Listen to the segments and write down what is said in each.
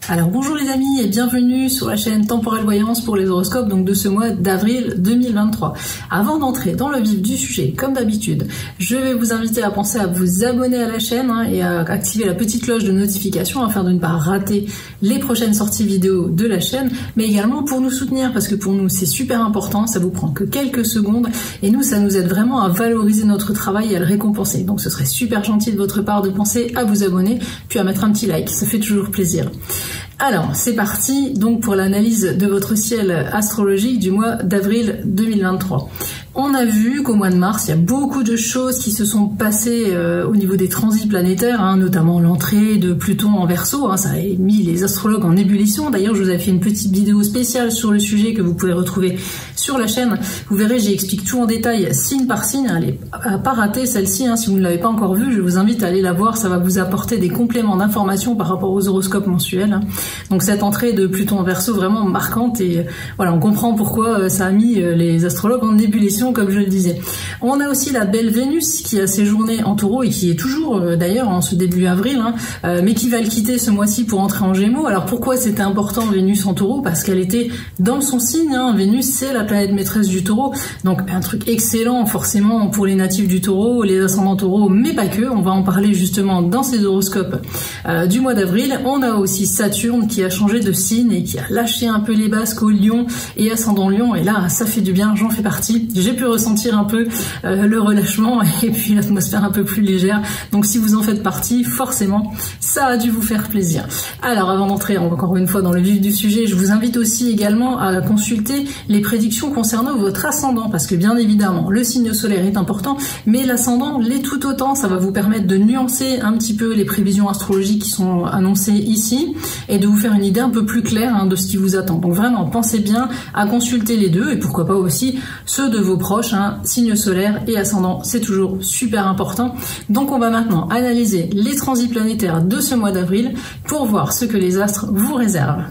Alors bonjour les amis et bienvenue sur la chaîne Temporelle Voyance pour les horoscopes donc de ce mois d'avril 2023. Avant d'entrer dans le vif du sujet, comme d'habitude, je vais vous inviter à penser à vous abonner à la chaîne et à activer la petite cloche de notification afin de ne pas rater les prochaines sorties vidéo de la chaîne, mais également pour nous soutenir parce que pour nous c'est super important, ça vous prend que quelques secondes et nous ça nous aide vraiment à valoriser notre travail et à le récompenser. Donc ce serait super gentil de votre part de penser à vous abonner puis à mettre un petit like, ça fait toujours plaisir. Alors, c'est parti donc pour l'analyse de votre ciel astrologique du mois d'avril 2023. On a vu qu'au mois de mars, il y a beaucoup de choses qui se sont passées au niveau des transits planétaires, notamment l'entrée de Pluton en Verseau, ça a mis les astrologues en ébullition. D'ailleurs, je vous avais fait une petite vidéo spéciale sur le sujet que vous pouvez retrouver sur la chaîne. Vous verrez, j'y explique tout en détail, signe par signe. Allez, à pas rater celle-ci, si vous ne l'avez pas encore vue, je vous invite à aller la voir, ça va vous apporter des compléments d'informations par rapport aux horoscopes mensuels. Donc cette entrée de Pluton en Verseau vraiment marquante et voilà, on comprend pourquoi ça a mis les astrologues en ébullition comme je le disais. On a aussi la belle Vénus qui a séjourné en Taureau et qui est toujours d'ailleurs en ce début avril, mais qui va le quitter ce mois-ci pour entrer en Gémeaux. Alors pourquoi c'était important Vénus en Taureau? Parce qu'elle était dans son signe, Vénus c'est la planète maîtresse du Taureau, donc un truc excellent forcément pour les natifs du Taureau, les ascendants Taureau, mais pas que, on va en parler justement dans ces horoscopes du mois d'avril. On a aussi Saturne qui a changé de signe et qui a lâché un peu les basques au Lion et ascendant Lion, et là ça fait du bien, j'en fais partie. J'ai pu ressentir un peu le relâchement et puis l'atmosphère un peu plus légère, donc si vous en faites partie, forcément ça a dû vous faire plaisir. Alors avant d'entrer encore une fois dans le vif du sujet, je vous invite aussi également à consulter les prédictions concernant votre ascendant, parce que bien évidemment le signe solaire est important, mais l'ascendant l'est tout autant. Ça va vous permettre de nuancer un petit peu les prévisions astrologiques qui sont annoncées ici et de vous faire une idée un peu plus claire de ce qui vous attend. Donc vraiment, pensez bien à consulter les deux et pourquoi pas aussi ceux de vos proches, signe solaire et ascendant, c'est toujours super important. Donc on va maintenant analyser les transits planétaires de ce mois d'avril pour voir ce que les astres vous réservent.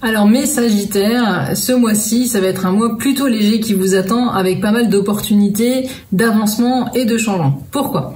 Alors mes Sagittaires, ce mois-ci, ça va être un mois plutôt léger qui vous attend avec pas mal d'opportunités, d'avancement et de changements. Pourquoi ?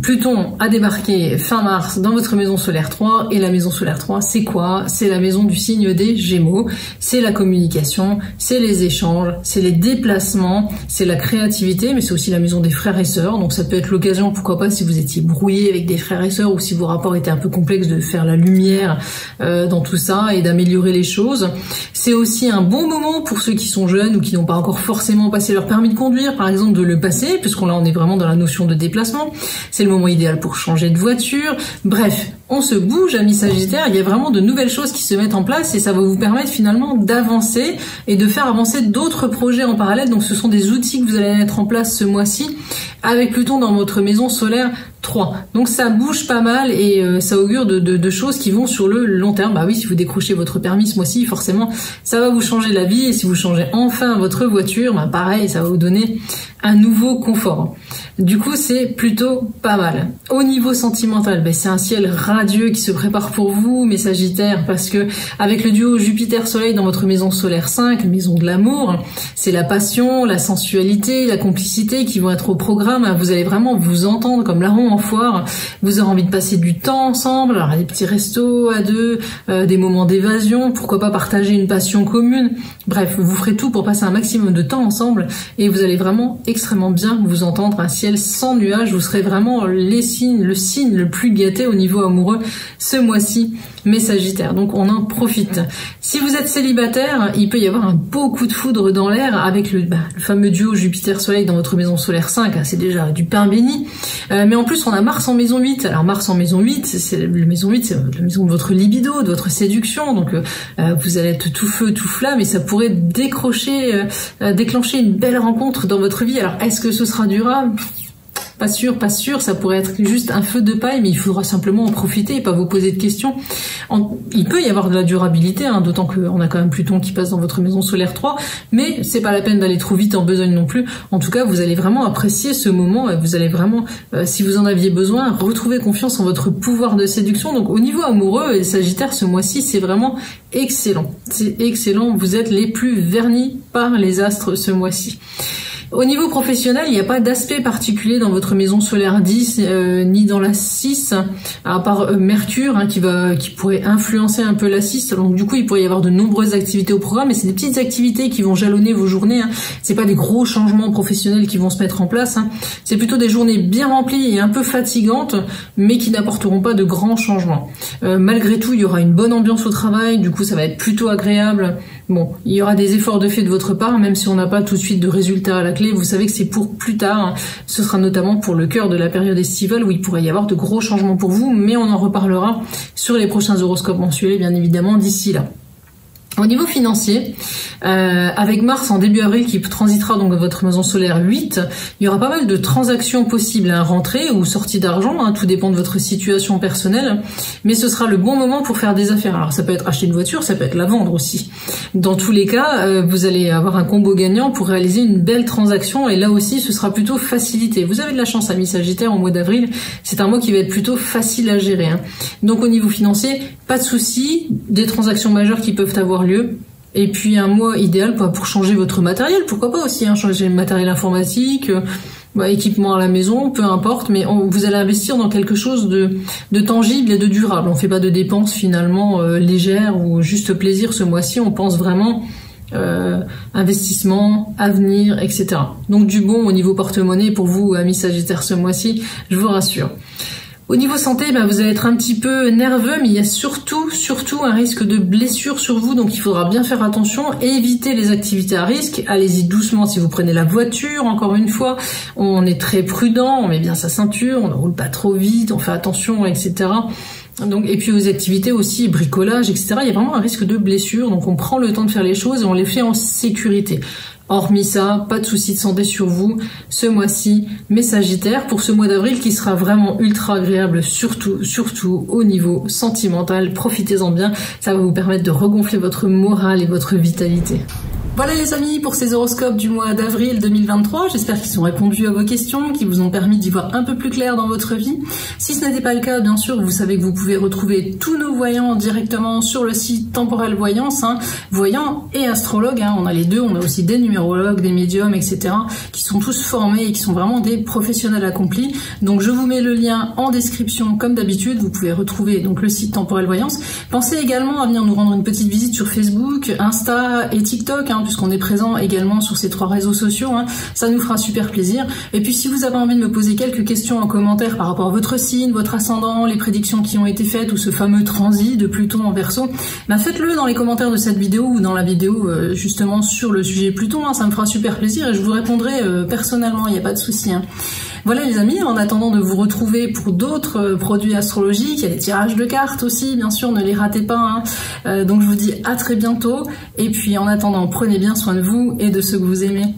Pluton a débarqué fin mars dans votre maison solaire 3, et la maison solaire 3, c'est quoi? C'est la maison du signe des Gémeaux, c'est la communication, c'est les échanges, c'est les déplacements, c'est la créativité, mais c'est aussi la maison des frères et sœurs, donc ça peut être l'occasion, pourquoi pas, si vous étiez brouillé avec des frères et sœurs ou si vos rapports étaient un peu complexes, de faire la lumière dans tout ça et d'améliorer les choses. C'est aussi un bon moment pour ceux qui sont jeunes ou qui n'ont pas encore forcément passé leur permis de conduire, par exemple, de le passer, puisqu'on là on est vraiment dans la notion de déplacement. C'est le moment idéal pour changer de voiture. Bref, on se bouge, amis Sagittaires, il y a vraiment de nouvelles choses qui se mettent en place et ça va vous permettre finalement d'avancer et de faire avancer d'autres projets en parallèle. Donc ce sont des outils que vous allez mettre en place ce mois-ci avec Pluton dans votre maison solaire 3. Donc ça bouge pas mal et ça augure de choses qui vont sur le long terme. Bah oui, si vous décrochez votre permis ce mois-ci, forcément, ça va vous changer la vie. Et si vous changez enfin votre voiture, bah pareil, ça va vous donner un nouveau confort. Du coup, c'est plutôt pas mal. Au niveau sentimental, c'est un ciel radieux qui se prépare pour vous, mes Sagittaires, parce que avec le duo Jupiter-Soleil dans votre maison solaire 5, maison de l'amour, c'est la passion, la sensualité, la complicité qui vont être au programme. Vous allez vraiment vous entendre comme larron en foire. Vous aurez envie de passer du temps ensemble, alors des petits restos à deux, des moments d'évasion, pourquoi pas partager une passion commune. Bref, vous ferez tout pour passer un maximum de temps ensemble et vous allez vraiment extrêmement bien vous entendre. Un ciel sans nuages, vous serez vraiment le signe le plus gâté au niveau amoureux ce mois-ci, mes Sagittaires. Donc on en profite. Si vous êtes célibataire, il peut y avoir un beau coup de foudre dans l'air avec le fameux duo Jupiter-Soleil dans votre maison solaire 5, c'est déjà du pain béni. Mais en plus on a Mars en maison 8. Alors Mars en maison 8, c'est la maison de votre libido, de votre séduction. Donc vous allez être tout feu, tout flamme et ça pourrait déclencher une belle rencontre dans votre vie. Alors est-ce que ce sera durable ? Pas sûr, ça pourrait être juste un feu de paille, mais il faudra simplement en profiter et pas vous poser de questions. Il peut y avoir de la durabilité, d'autant qu'on a quand même Pluton qui passe dans votre maison solaire 3, mais c'est pas la peine d'aller trop vite en besogne non plus. En tout cas, vous allez vraiment apprécier ce moment, vous allez vraiment, si vous en aviez besoin, retrouver confiance en votre pouvoir de séduction. Donc au niveau amoureux, les Sagittaires, ce mois-ci, c'est vraiment excellent. C'est excellent, vous êtes les plus vernis par les astres ce mois-ci. Au niveau professionnel, il n'y a pas d'aspect particulier dans votre maison solaire 10 ni dans la 6, à part Mercure qui pourrait influencer un peu la 6. Donc du coup, il pourrait y avoir de nombreuses activités au programme, mais c'est des petites activités qui vont jalonner vos journées. C'est pas des gros changements professionnels qui vont se mettre en place. C'est plutôt des journées bien remplies et un peu fatigantes, mais qui n'apporteront pas de grands changements. Malgré tout, il y aura une bonne ambiance au travail, du coup ça va être plutôt agréable. Bon, il y aura des efforts de fait de votre part, même si on n'a pas tout de suite de résultats à la clé. Vous savez que c'est pour plus tard. Ce sera notamment pour le cœur de la période estivale où il pourrait y avoir de gros changements pour vous, mais on en reparlera sur les prochains horoscopes mensuels, bien évidemment, d'ici là. Au niveau financier, avec Mars en début avril qui transitera donc dans votre maison solaire 8, il y aura pas mal de transactions possibles, rentrée ou sortie d'argent, tout dépend de votre situation personnelle, mais ce sera le bon moment pour faire des affaires. Alors ça peut être acheter une voiture, ça peut être la vendre aussi. Dans tous les cas, vous allez avoir un combo gagnant pour réaliser une belle transaction, et là aussi ce sera plutôt facilité. Vous avez de la chance, amis Sagittaire, au mois d'avril, c'est un mois qui va être plutôt facile à gérer. Donc au niveau financier, pas de soucis, des transactions majeures qui peuvent avoir lieu. Et puis un mois idéal pour changer votre matériel, pourquoi pas aussi, changer le matériel informatique, équipement à la maison, peu importe, mais vous allez investir dans quelque chose de tangible et de durable. On fait pas de dépenses finalement légères ou juste plaisir ce mois-ci, on pense vraiment investissement, avenir, etc. Donc du bon au niveau porte-monnaie pour vous, amis Sagittaire, ce mois-ci, je vous rassure. Au niveau santé, vous allez être un petit peu nerveux, mais il y a surtout un risque de blessure sur vous, donc il faudra bien faire attention, éviter les activités à risque, allez-y doucement si vous prenez la voiture, encore une fois, on est très prudent, on met bien sa ceinture, on ne roule pas trop vite, on fait attention, etc. Donc, et puis aux activités aussi, bricolage, etc. Il y a vraiment un risque de blessure, donc on prend le temps de faire les choses et on les fait en sécurité. Hormis ça, pas de soucis de santé sur vous ce mois-ci, mes Sagittaires, pour ce mois d'avril qui sera vraiment ultra agréable, surtout au niveau sentimental. Profitez-en bien, ça va vous permettre de regonfler votre morale et votre vitalité. Voilà les amis pour ces horoscopes du mois d'avril 2023, j'espère qu'ils ont répondu à vos questions, qu'ils vous ont permis d'y voir un peu plus clair dans votre vie. Si ce n'était pas le cas, bien sûr, vous savez que vous pouvez retrouver tous nos voyants directement sur le site Temporel Voyance, voyants et astrologues, on a les deux, on a aussi des numérologues, des médiums, etc., qui sont tous formés et qui sont vraiment des professionnels accomplis. Donc je vous mets le lien en description comme d'habitude, vous pouvez retrouver donc le site Temporel Voyance. Pensez également à venir nous rendre une petite visite sur Facebook, Insta et TikTok, puisqu'on est présent également sur ces 3 réseaux sociaux, ça nous fera super plaisir. Et puis si vous avez envie de me poser quelques questions en commentaire par rapport à votre signe, votre ascendant, les prédictions qui ont été faites ou ce fameux transit de Pluton en Verseau, faites-le dans les commentaires de cette vidéo ou dans la vidéo justement sur le sujet Pluton, ça me fera super plaisir et je vous répondrai personnellement, il n'y a pas de souci. Voilà les amis, en attendant de vous retrouver pour d'autres produits astrologiques, il y a des tirages de cartes aussi, bien sûr, ne les ratez pas. Donc je vous dis à très bientôt, et puis en attendant, prenez bien soin de vous et de ceux que vous aimez.